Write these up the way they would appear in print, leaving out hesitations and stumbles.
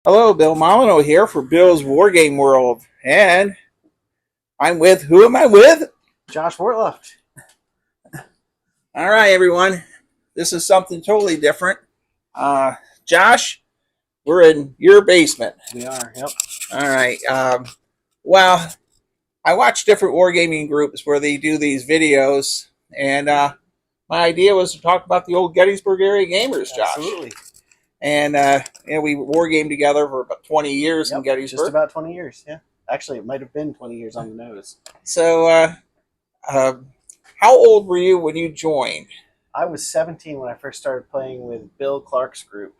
Hello, Bill Molyneux here for Bill's Wargame World, and I'm with who am I with? Josh Wortloft. All right, everyone. This is something totally different. Uh, Josh, we're in your basement. We are, yep. All right. Well, I watch different wargaming groups where they do these videos, and my idea was to talk about the old Gettysburg area gamers, Josh. Absolutely. And we wargamed together for about 20 years in Gettysburg. Just about 20 years, yeah. Actually, it might have been 20 years on the nose. So, how old were you when you joined? I was 17 when I first started playing with Bill Clark's group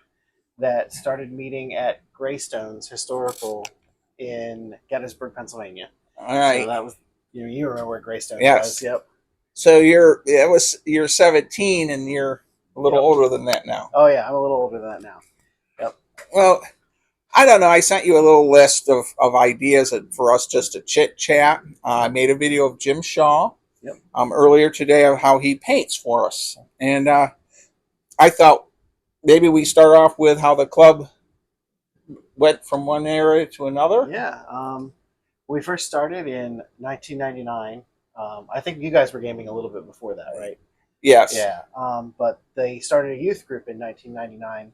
that started meeting at Greystone's Historical in Gettysburg, Pennsylvania. All right. So that was, you remember where Greystone Yes. was. Yep. So you're 17 and you're a little older than that now. Oh, yeah, I'm a little older than that now. Yep. Well, I don't know. I sent you a little list of ideas for us just to chit chat. I made a video of Jim Shaw earlier today of how he paints for us. And I thought maybe we start off with how the club went from one area to another. Yeah. We first started in 1999. I think you guys were gaming a little bit before that, right? Yes. Yeah. But they started a youth group in 1999.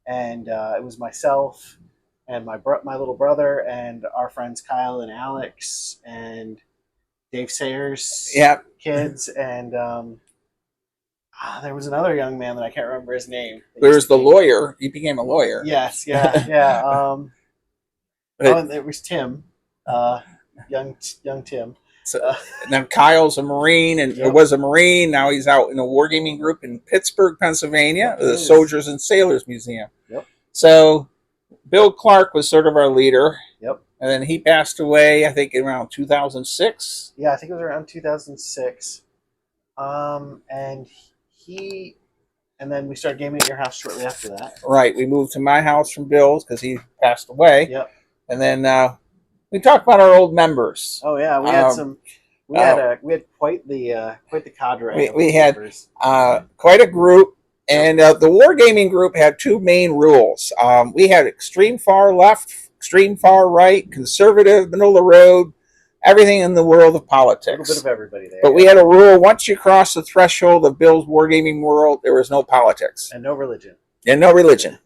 And it was myself and my little brother and our friends Kyle and Alex and Dave Sayers' kids. And there was another young man that I can't remember his name. There's the lawyer. He became a lawyer. Yes, yeah. And it was Tim, young Tim. So, now Kyle's a Marine and was a Marine. Now he's out in a wargaming group in Pittsburgh, Pennsylvania, the Soldiers and Sailors Museum. Yep. So Bill Clark was sort of our leader. Yep. And then he passed away, I think, around 2006. Yeah, I think it was around 2006. And then we started gaming at your house shortly after that. Right. We moved to my house from Bill's because he passed away. Yep. And then we talked about our old members. Oh yeah, we had some. We had quite the cadre. We had quite a group, and the wargaming group had two main rules. We had extreme far left, extreme far right, conservative, middle of the road, everything in the world of politics. A little bit of everybody there. But we had a rule: once you cross the threshold of Bill's wargaming world, there was no politics and no religion. And no religion,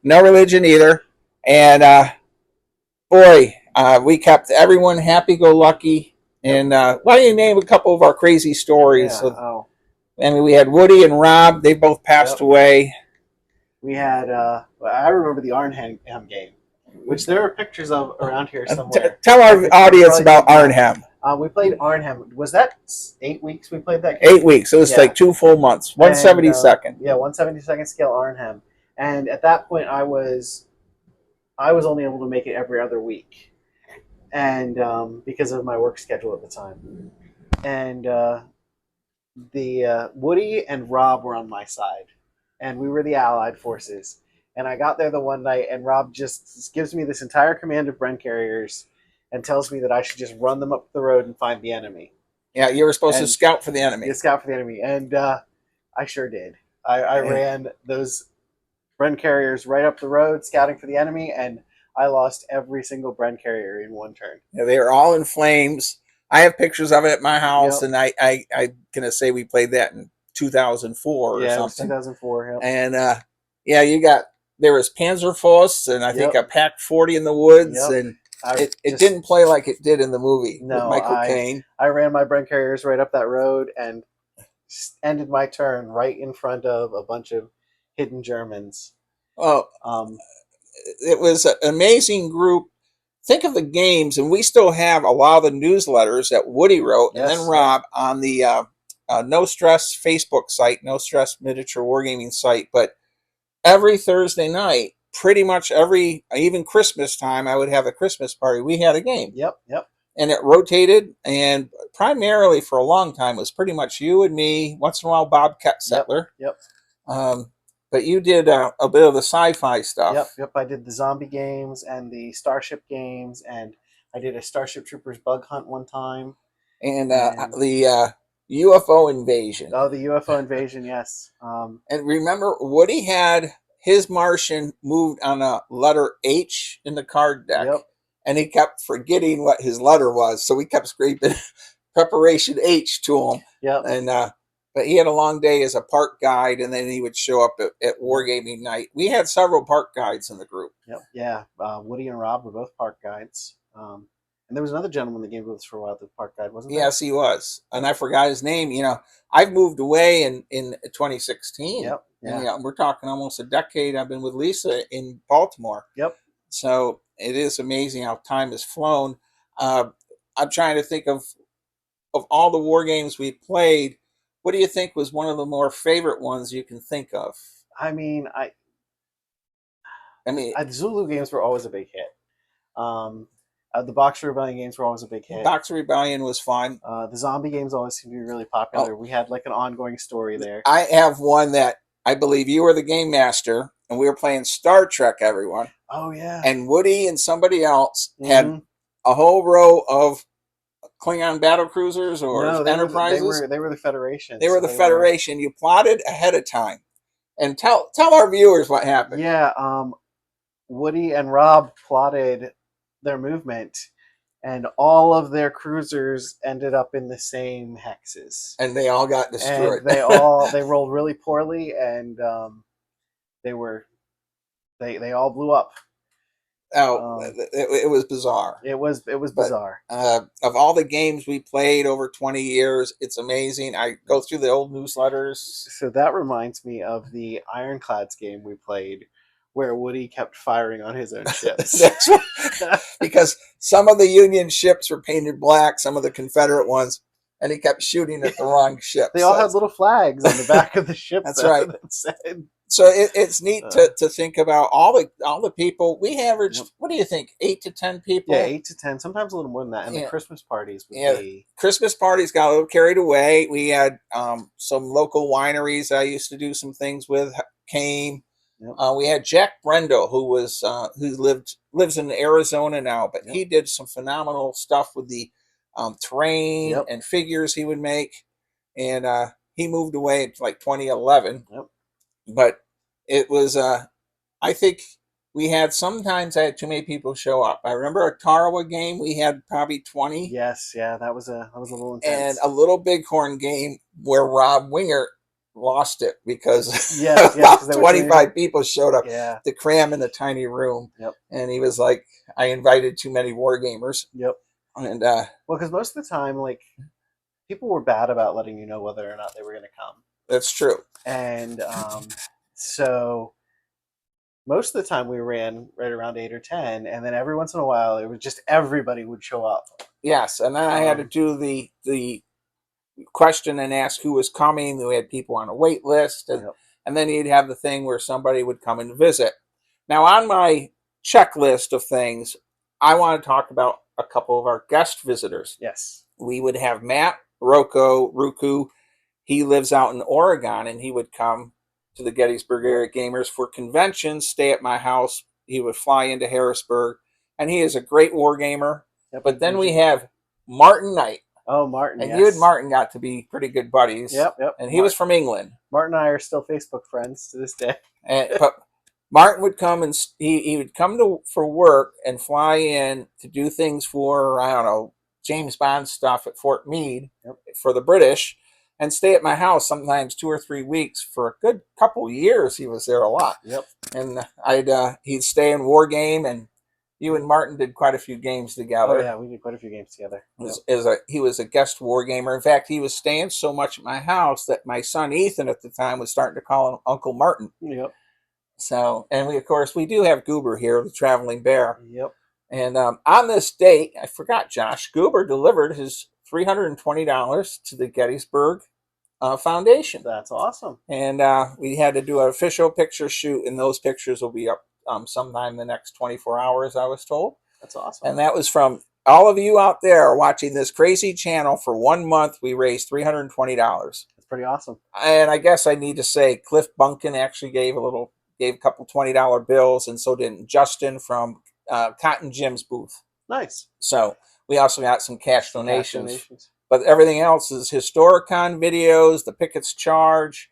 no religion either. And boy. We kept everyone happy-go-lucky, and why don't you name a couple of our crazy stories? Yeah, I mean, we had Woody and Rob; they both passed away. We had I remember the Arnhem game, which there are pictures of around here somewhere. Tell our audience about Arnhem. We played Arnhem. Was that 8 weeks we played that game? 8 weeks. It was like 2 full months. 172nd. 172nd scale Arnhem. And at that point, I was only able to make it every other week. And because of my work schedule at the time, and the Woody and Rob were on my side, and we were the Allied forces. And I got there the one night, and Rob just gives me this entire command of Bren carriers, and tells me that I should just run them up the road and find the enemy. Yeah, you were supposed to scout for the enemy. Yeah, scout for the enemy, and I sure did. I ran those Bren carriers right up the road, scouting for the enemy, and I lost every single Bren carrier in one turn. Yeah, they were all in flames. I have pictures of it at my house, and I'm gonna say we played that in 2004 or something. Yeah, it was 2004. Yep. And there was Panzerfaust, and I think a Pack 40 in the woods, and it didn't play like it did in the movie with Michael Caine. I ran my Bren carriers right up that road and ended my turn right in front of a bunch of hidden Germans. Oh, it was an amazing group. Think of the games, and we still have a lot of the newsletters that Woody wrote, and then Rob on the No Stress Facebook site, No Stress Miniature Wargaming site. But every Thursday night, pretty much even Christmas time, I would have a Christmas party. We had a game. Yep. And it rotated, and primarily for a long time was pretty much you and me. Once in a while, Bob Kettsettler. Yep. But you did a bit of the sci-fi stuff. Yep. I did the zombie games and the Starship games, and I did a Starship Troopers bug hunt one time. And the UFO invasion. Oh, the UFO invasion, yes. And remember, Woody had his Martian moved on a letter H in the card deck, Yep. and he kept forgetting what his letter was, so we kept scraping preparation H to him. Yep. And but he had a long day as a park guide, and then he would show up at wargaming night. We had several park guides in the group. Yep. Yeah. Woody and Rob were both park guides. And there was another gentleman that came with us for a while, the park guide, wasn't there? Yes, he was, and I forgot his name. You know, I've moved away in 2016. Yep. Yeah. And, you know, we're talking almost a decade. I've been with Lisa in Baltimore. Yep. So it is amazing how time has flown. I'm trying to think of all the war games we played. What do you think was one of the more favorite ones you can think of? I mean, the Zulu games were always a big hit. The Boxer Rebellion games were always a big hit. Boxer Rebellion was fun. The zombie games always seemed to be really popular. We had like an ongoing story there. I have one that I believe you were the game master, and we were playing Star Trek, everyone. Oh, yeah. And Woody and somebody else had a whole row of Klingon battle cruisers or Enterprises. They were the Federation. They were the Federation. You plotted ahead of time. And tell our viewers what happened. Yeah, Woody and Rob plotted their movement, and all of their cruisers ended up in the same hexes. And they all got destroyed. And they rolled really poorly, and they all blew up. Oh, it was bizarre. It was bizarre. Of all the games we played over 20 years, it's amazing. I go through the old newsletters. So that reminds me of the Ironclads game we played, where Woody kept firing on his own ships. That's right. Because some of the Union ships were painted black, some of the Confederate ones, and he kept shooting at the wrong ship. They all had little flags on the back of the ship. That's right. That said. So it's neat to think about all the people. We averaged, what do you think, 8 to 10 people? Yeah, 8 to 10, sometimes a little more than that. And the Christmas parties would be... Christmas parties got a little carried away. We had some local wineries I used to do some things with came. Yep. We had Jack Brendel, who lives in Arizona now, but he did some phenomenal stuff with the terrain and figures he would make. And he moved away in like 2011. Yep. But it was, I think sometimes I had too many people show up. I remember a Tarawa game, we had probably 20. Yes, yeah, that was a little intense. And a Little Bighorn game where Rob Winger lost it because about 25 people showed up to cram in a tiny room. Yep. And he was like, I invited too many war gamers. Yep. And well, because most of the time, like, people were bad about letting you know whether or not they were going to come. That's true. And so most of the time we ran right around 8 or 10, and then every once in a while it was just everybody would show up. Yes, and then I had to do the question and ask who was coming. We had people on a wait list, and then you'd have the thing where somebody would come and visit. Now, on my checklist of things, I want to talk about a couple of our guest visitors. Yes. We would have Matt Ruku. He lives out in Oregon, and he would come to the Gettysburg area gamers for conventions, stay at my house. He would fly into Harrisburg, and he is a great war gamer. Yep. But then we have Martin Knight. Oh, Martin, and you and Martin got to be pretty good buddies. Yep. And he was from England. Martin and I are still Facebook friends to this day. But Martin would come, and he would come for work and fly in to do things for, I don't know, James Bond stuff at Fort Meade for the British, and stay at my house sometimes 2 or 3 weeks for a good couple years. He was there a lot. Yep. And he'd stay in war game, and you and Martin did quite a few games together. Oh yeah, we did quite a few games together. He was a guest war gamer. In fact, he was staying so much at my house that my son Ethan at the time was starting to call him Uncle Martin. Yep. So, and we do have Goober here, the traveling bear. Yep. And on this date, I forgot, Josh, Goober delivered his $320 to the Gettysburg Foundation. That's awesome. And we had to do an official picture shoot, and those pictures will be up sometime in the next 24 hours, I was told. That's awesome. And that was from all of you out there watching this crazy channel. For 1 month, we raised $320. That's pretty awesome. And I guess I need to say Cliff Bunkin actually gave a couple $20 bills, and so did Justin from Cotton Jim's booth. Nice. So we also got some cash donations. But everything else is Historicon videos, the Pickett's Charge,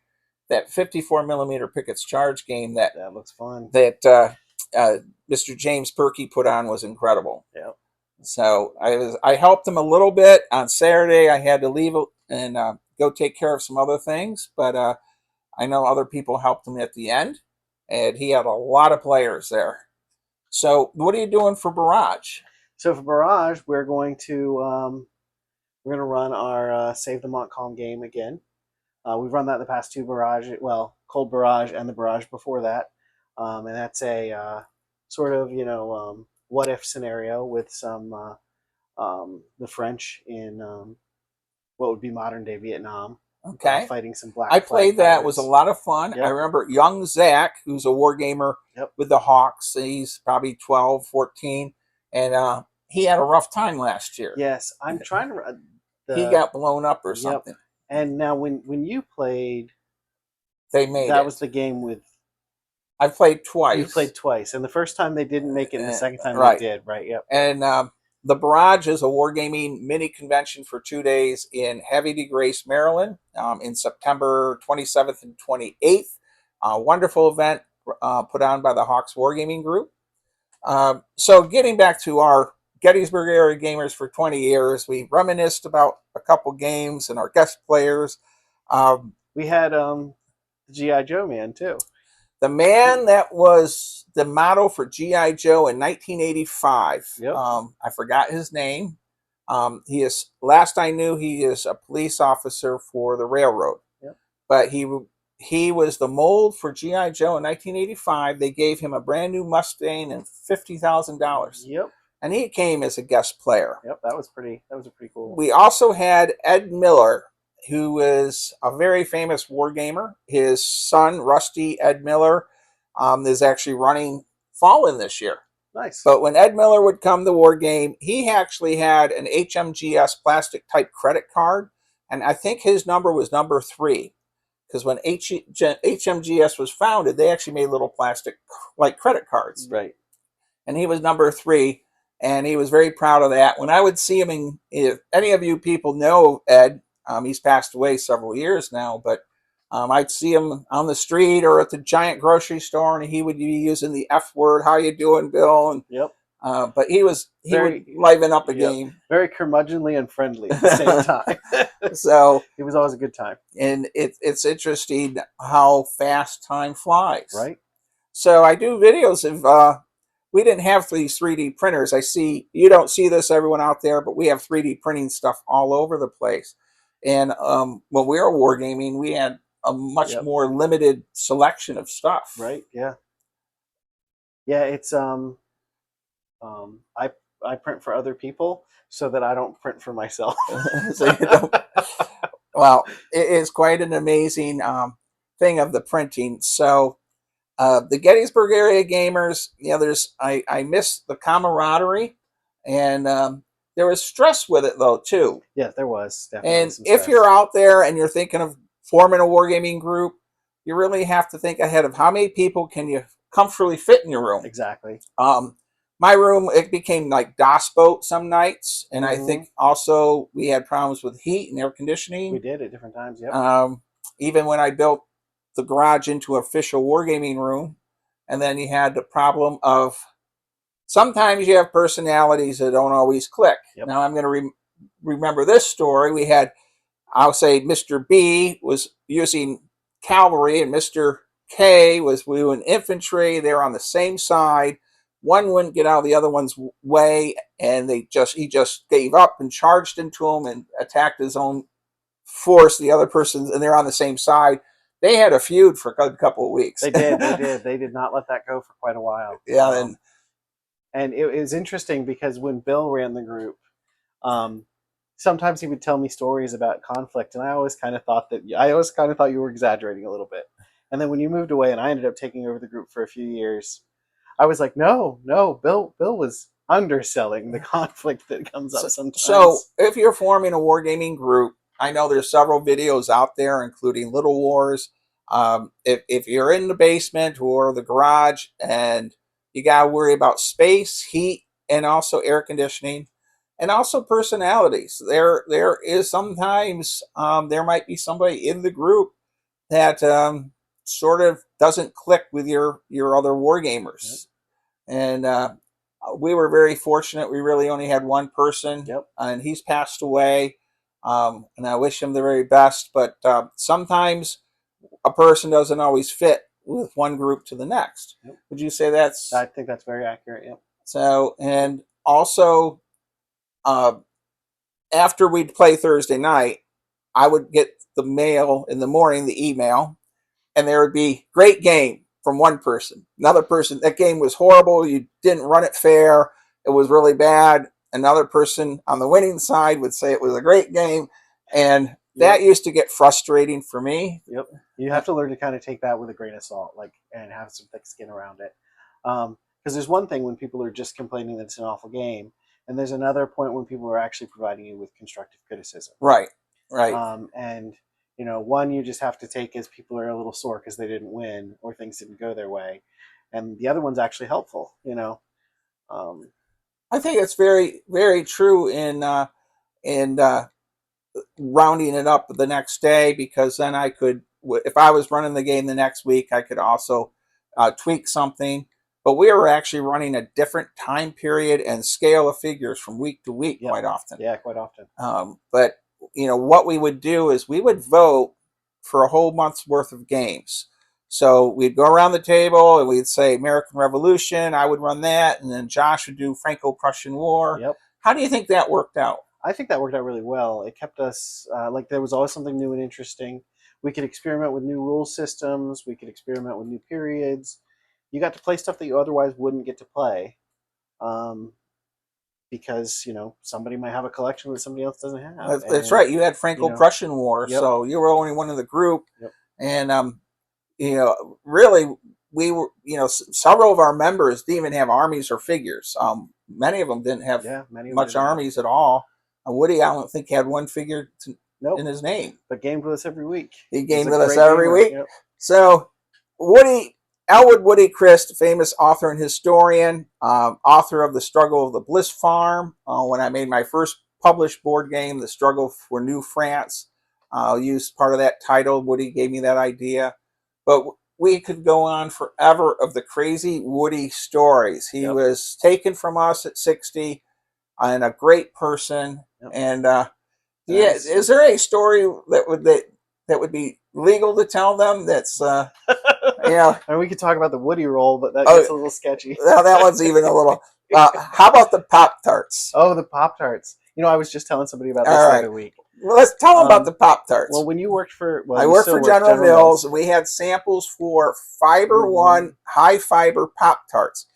that 54 millimeter Pickett's Charge game that looks fun. That Mr. James Perky put on was incredible. Yeah. So I helped him a little bit on Saturday. I had to leave and go take care of some other things, but I know other people helped him at the end, and he had a lot of players there. So what are you doing for Barrage? So for Barrage, we're going to run our Save the Montcalm game again. We've run that the past two Barrage, well, Cold Barrage and the Barrage before that, and that's a sort of what if scenario with some the French in what would be modern day Vietnam. Okay. Fighting some black. I played that. It was a lot of fun. Yep. I remember young Zach, who's a war gamer with the Hawks. He's probably 12, 14, and he had a rough time last year. Yes, I'm trying to. He got blown up or something. And now when you played, they made that it. was the game with. I played twice. You played twice, and the first time they didn't make it, and the second time they did. Right. Yep. And the Barrage is a wargaming mini convention for 2 days in Havre de Grace, Maryland, in September 27th and 28th. Wonderful event put on by the Hawks Wargaming Group. So getting back to our Gettysburg area gamers for 20 years, we reminisced about a couple games and our guest players. We had the G.I. Joe man too. The man that was the model for G.I. Joe in 1985. Yep. I forgot his name. He is, last I knew, he is a police officer for the railroad. Yep. But he was the mold for G.I. Joe in 1985. They gave him a brand new Mustang and $50,000. Yep. And he came as a guest player. Yep, that was a pretty cool. We also had Ed Miller, who is a very famous war gamer. His son, Rusty Ed Miller, is actually running Fallen this year. Nice. But when Ed Miller would come to war game, he actually had an HMGS plastic type credit card, and I think his number was number 3. Because when HMGS was founded, they actually made little plastic like credit cards. Right. And he was number 3, and he was very proud of that. When I would see him, if any of you people know Ed, he's passed away several years now, but I'd see him on the street or at the giant grocery store, and he would be using the F word. How you doing, Bill? And yep. But he would liven up a game. Very curmudgeonly and friendly at the same time. So it was always a good time. And it's interesting how fast time flies. Right. So I do videos of we didn't have these 3D printers. I see you don't see this, everyone out there, but we have 3D printing stuff all over the place. And when we were wargaming, we had a much more limited selection of stuff. Right. Yeah. Yeah. It's I print for other people so that I don't print for myself. So you don't, well, it is quite an amazing thing of the printing. So the Gettysburg area gamers, I miss the camaraderie, and there was stress with it though too. Yeah, there was definitely. And if you're out there and you're thinking of forming a wargaming group, you really have to think ahead of how many people can you comfortably fit in your room. Exactly. My room, it became like DOS boat some nights, and I think also we had problems with heat and air conditioning. We did at different times. Yep. Even when I built the garage into an official wargaming room, and then you had the problem of sometimes you have personalities that don't always click. Yep. Now I'm going to remember this story. We had, I'll say, Mr. B was using cavalry, and Mr. K was doing infantry. They were on the same side. One wouldn't get out of the other one's way, and he just gave up and charged into him and attacked his own force, the other person, and they're on the same side. They had a feud for a couple of weeks. They did. They did not let that go for quite a while. Yeah. And it was interesting because when Bill ran the group, sometimes he would tell me stories about conflict, and I always kind of thought you were exaggerating a little bit. And then when you moved away and I ended up taking over the group for a few years, I was like, no, Bill was underselling the conflict that comes up sometimes. So if you're forming a wargaming group, I know there's several videos out there, including Little Wars. If you're in the basement or the garage and you got to worry about space, heat, and also air conditioning, and also personalities. There is sometimes there might be somebody in the group that sort of doesn't click with your other wargamers. And we were very fortunate. We really only had one person, and he's passed away. And I wish him the very best. But sometimes a person doesn't always fit with one group to the next. Would you say that's? I think that's very accurate. Yep. So, and also, after we'd play Thursday night, I would get the mail in the morning, the email, and there would be great game from one person. Another person, that game was horrible. You didn't run it fair. It was really bad. Another person on the winning side would say it was a great game. And that used to get frustrating for me. Yep. You have to learn to kind of take that with a grain of salt, like, and have some thick skin around it. Because there's one thing when people are just complaining that it's an awful game, and there's another point when people are actually providing you with constructive criticism. Right. And one you just have to take as people are a little sore because they didn't win or things didn't go their way, and the other one's actually helpful. I think it's very, very true in rounding it up the next day, because then I could, if I was running the game the next week, I could also tweak something. But we were actually running a different time period and scale of figures from week to week quite often. Yeah, quite often. But what we would do is we would vote for a whole month's worth of games. So we'd go around the table and we'd say American Revolution. I would run that, and then Josh would do Franco-Prussian War. Yep. How do you think that worked out? I think that worked out really well. It kept us like there was always something new and interesting. We could experiment with new rule systems. We could experiment with new periods. You got to play stuff that you otherwise wouldn't get to play, because somebody might have a collection that somebody else doesn't have. That's right. You had Franco-Prussian War, so you were only one in the group, and really we were. Several of our members didn't even have armies or figures. Many of them didn't have much armies at all. Woody, I don't think, had one figure in his name. But gamed with us every week. He gamed with us every week. Yep. So Elwood Woody Christ, famous author and historian, author of The Struggle of the Bliss Farm. When I made my first published board game, The Struggle for New France, I'll use part of that title. Woody gave me that idea. But we could go on forever of the crazy Woody stories. He was taken from us at 60 and a great person. And is there a story that would be legal to tell them? That's and we could talk about the Woody roll, but that gets a little sketchy. Well, that one's even a little. How about the Pop-Tarts? Oh, the Pop-Tarts. I was just telling somebody about this the other week. Well, let's tell them about the Pop-Tarts. Well, when you worked for, I worked for General Mills, and we had samples for Fiber One high fiber Pop-Tarts.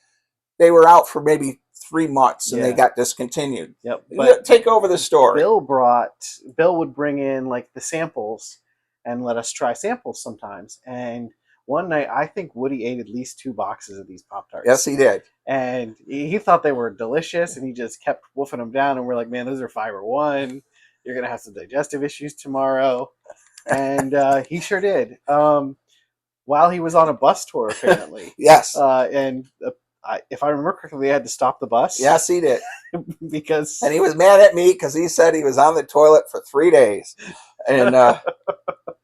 They were out for maybe 3 months, and they got discontinued. Yep. Take over the story. Bill would bring in like the samples and let us try samples sometimes. And one night, I think Woody ate at least 2 boxes of these Pop-Tarts. Yes, he did. And he thought they were delicious, and he just kept wolfing them down. And we're like, man, those are Fiber One. You're going to have some digestive issues tomorrow. And he sure did. While he was on a bus tour, apparently. Yes. If I remember correctly, they had to stop the bus. Yes, he did. And he was mad at me because he said he was on the toilet for 3 days. And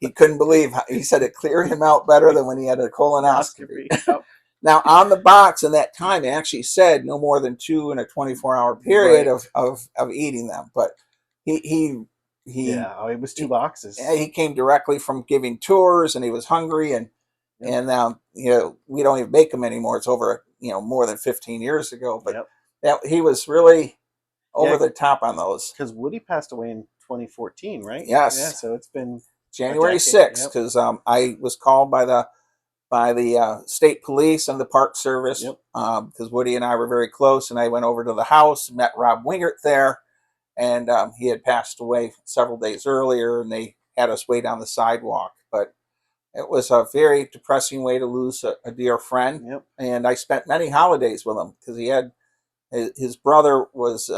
he couldn't believe, he said it cleared him out better than when he had a colonoscopy. Now, on the box in that time, it actually said no more than 2 in a 24-hour period of eating them. But it was 2 boxes. He came directly from giving tours, and he was hungry, and we don't even make them anymore. It's over more than 15 years ago. But he was really over the top on those. Because Woody passed away in 2014, right? Yes. Yeah, so it's been January 6th, because I was called by the state police and the Park Service, because Woody and I were very close, and I went over to the house, met Rob Wingert there, and he had passed away several days earlier, and they had us wait on the sidewalk. But it was a very depressing way to lose a dear friend, and I spent many holidays with him, because he had his brother was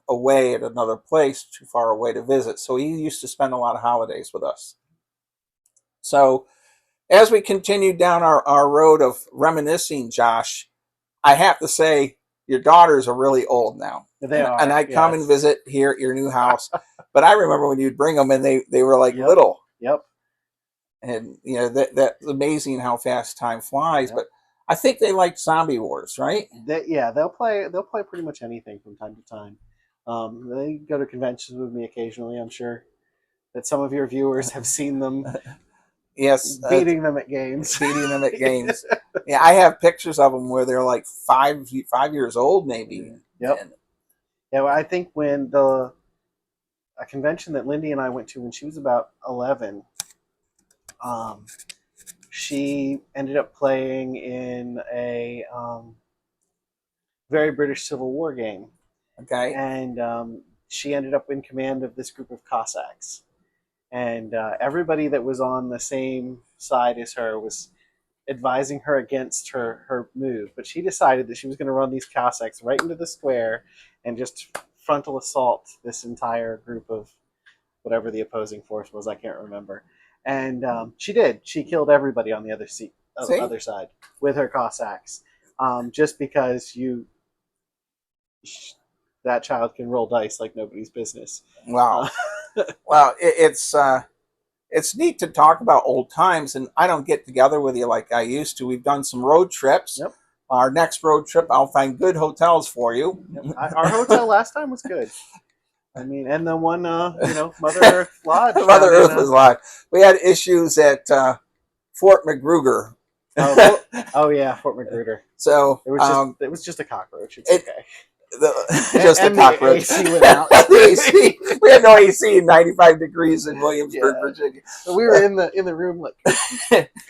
away at another place too far away to visit, so he used to spend a lot of holidays with us. So as we continued down our road of reminiscing, Josh, I have to say your daughters are really old now. They are, and I come and visit here at your new house. But I remember when you'd bring them, and they were like little. Yep. And that's amazing how fast time flies. Yep. But I think they like Zombie Wars, right? They'll play pretty much anything from time to time. They go to conventions with me occasionally. I'm sure that some of your viewers have seen them Yes, beating them at games. beating them at games. Yeah, I have pictures of them where they're like 5 years old, maybe. Yep. And, Yeah, well, I think when a convention that Lindy and I went to when she was about 11, she ended up playing in a very British Civil War game, okay. and she ended up in command of this group of Cossacks. And everybody that was on the same side as her was advising her against her move, but she decided that she was going to run these Cossacks right into the square and just frontal assault this entire group of whatever the opposing force was. I can't remember. And she did. She killed everybody on the other side with her Cossacks, just because that child can roll dice like nobody's business. Wow. Well, it's neat to talk about old times, and I don't get together with you like I used to. We've done some road trips. Yep. Our next road trip, I'll find good hotels for you. Yep. Our hotel last time was good. I mean, and the one, Mother Earth Lodge. Mother Earth was live. We had issues at Fort Magruder. Oh yeah, Fort Magruder. So it was just a cockroach. It's okay. Just a cockroach. The AC went out. The AC. We had no AC in 95 degrees in Williamsburg, Virginia. So we were in the room like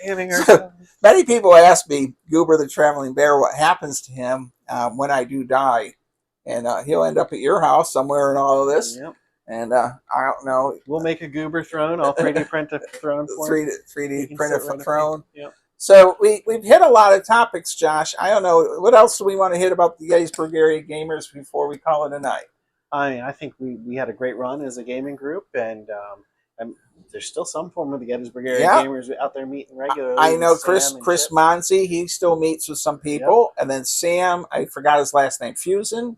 fanning ourselves. Many people ask me, Goober the Traveling Bear, what happens to him when I do die, and he'll end up at your house somewhere in all of this. Yep. And I don't know. We'll make a Goober throne. I'll 3D print a throne for him. 3D print a throne. Yep. So we've hit a lot of topics, Josh. I don't know. What else do we want to hit about the Gettysburg area gamers before we call it a night? I think we had a great run as a gaming group, and there's still some form of the Gettysburg area gamers out there meeting regularly. I know Chris Monsi, he still meets with some people. Yep. And then Sam, I forgot his last name, Fuson,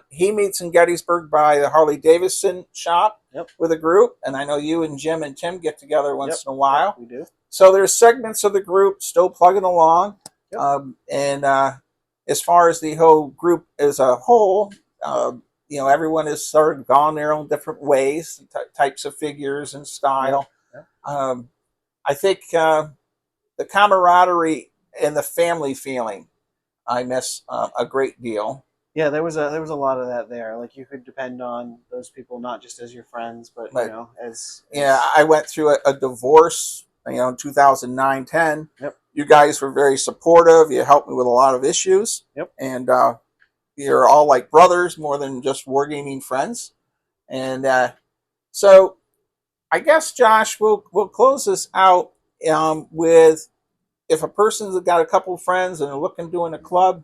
he meets in Gettysburg by the Harley Davidson shop with a group. And I know you and Jim and Tim get together once in a while. Yep, we do. So there's segments of the group still plugging along. Yep. As far as the whole group as a whole, everyone has sort of gone their own different ways, types of figures and style. Yeah. I think the camaraderie and the family feeling, I miss a great deal. Yeah, there was a lot of that there. Like you could depend on those people not just as your friends, but as I went through a divorce, in 2009-10. Yep. You guys were very supportive. You helped me with a lot of issues. Yep. And you're all like brothers more than just wargaming friends. And so I guess, Josh, we'll close this out with, if a person's got a couple of friends and they're looking doing a club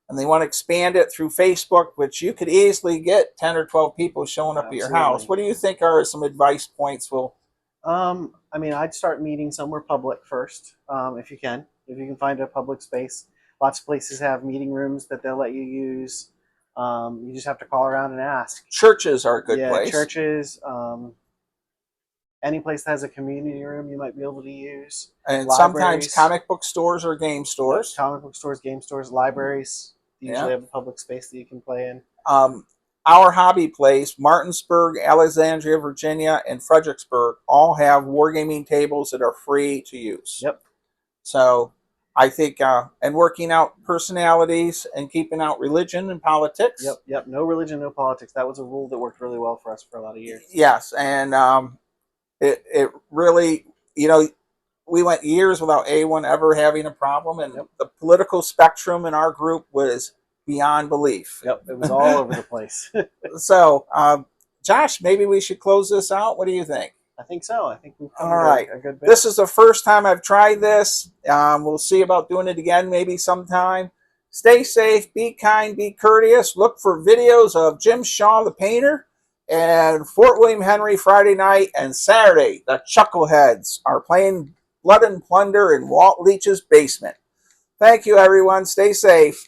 and they want to expand it through Facebook, which you could easily get 10 or 12 people showing up at your house. What do you think are some advice points? I'd start meeting somewhere public first, if you can find a public space. Lots of places have meeting rooms that they'll let you use. You just have to call around and ask. Churches are a good place. Churches. Any place that has a community room you might be able to use. And sometimes comic book stores or game stores. Comic book stores, game stores, libraries usually have a public space that you can play in. Our hobby place, Martinsburg, Alexandria, Virginia, and Fredericksburg, all have wargaming tables that are free to use. Yep. So I think, and working out personalities and keeping out religion and politics. Yep. No religion, no politics. That was a rule that worked really well for us for a lot of years. Yes, and it really, we went years without anyone ever having a problem, and the political spectrum in our group was beyond belief. Yep, it was all over the place. So, Josh, maybe we should close this out. What do you think? I think so. I think we've all right. A good bit. This is the first time I've tried this. We'll see about doing it again maybe sometime. Stay safe, be kind, be courteous. Look for videos of Jim Shaw, the painter, and Fort William Henry Friday night and Saturday. The Chuckleheads are playing Blood and Plunder in Walt Leach's basement. Thank you, everyone. Stay safe.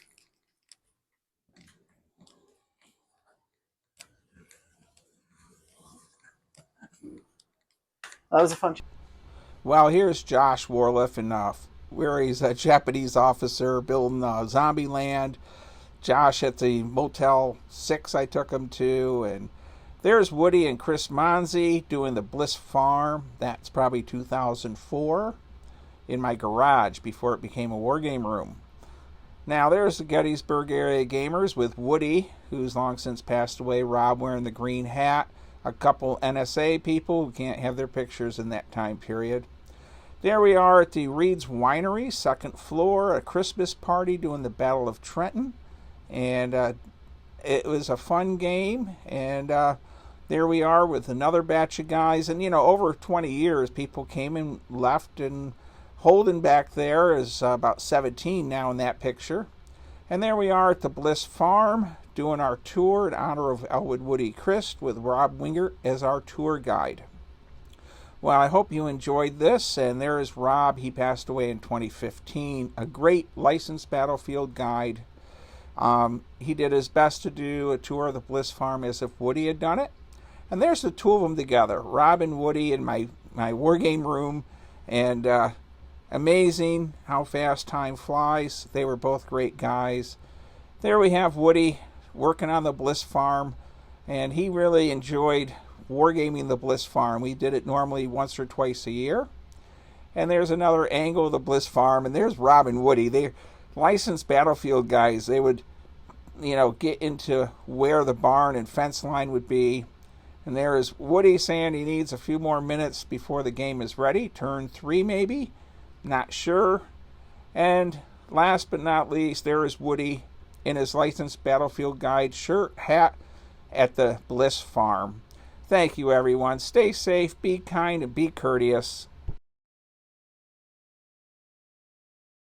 That was a fun. Well, here's Josh Warliff, and where he's a Japanese officer building Zombieland. Josh at the Motel 6 I took him to, and there's Woody and Chris Monzi doing the Bliss Farm. That's probably 2004 in my garage before it became a wargame room. Now there's the Gettysburg area gamers with Woody, who's long since passed away, Rob wearing the green hat, a couple NSA people who can't have their pictures in that time period. There we are at the Reed's Winery, second floor, a Christmas party doing the Battle of Trenton. And it was a fun game. And there we are with another batch of guys. And, you know, over 20 years, people came and left, and Holden back there is about 17 now in that picture. And there we are at the Bliss Farm doing our tour in honor of Elwood Woody Christ with Rob Wingert as our tour guide. Well, I hope you enjoyed this. And there is Rob. He passed away in 2015. A great licensed battlefield guide. He did his best to do a tour of the Bliss Farm as if Woody had done it. And there's the two of them together, Rob and Woody in my wargame room. And amazing how fast time flies. They were both great guys. There we have Woody working on the Bliss Farm, and he really enjoyed wargaming the Bliss Farm. We did it normally once or twice a year. And there's another angle of the Bliss Farm, and there's Rob and Woody. They're licensed battlefield guys. They would, you know, get into where the barn and fence line would be. And there is Woody saying he needs a few more minutes before the game is ready. Turn 3 maybe. Not sure. And last but not least, there is Woody in his licensed battlefield guide shirt, hat at the Bliss Farm. Thank you, everyone. Stay safe, be kind, and be courteous.